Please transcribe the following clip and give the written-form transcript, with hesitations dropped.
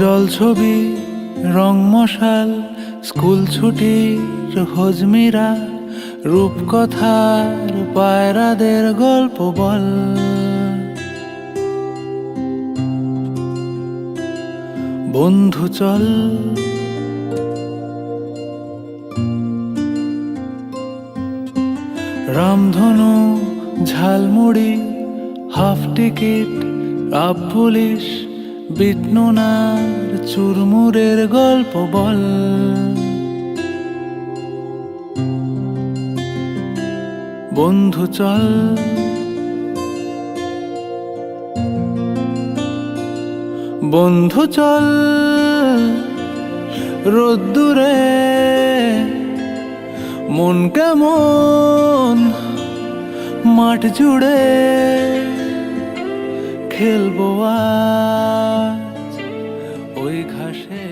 জল ছবি, রং মশাল, স্কুল ছুটির হজমিরা, রূপকথার পায়রাদের গল্প বল। বন্ধু চল, রামধনু, ঝালমুড়ি, হাফ টিকিট, আপ পুলিশ, বিটনুনার চুরমুরের গল্প বল। বন্ধু চল, বন্ধু চল, রোদ্দুরে মন কেমন মাঠ জুড়ে, খেলবো আজ ওই ঘাসে।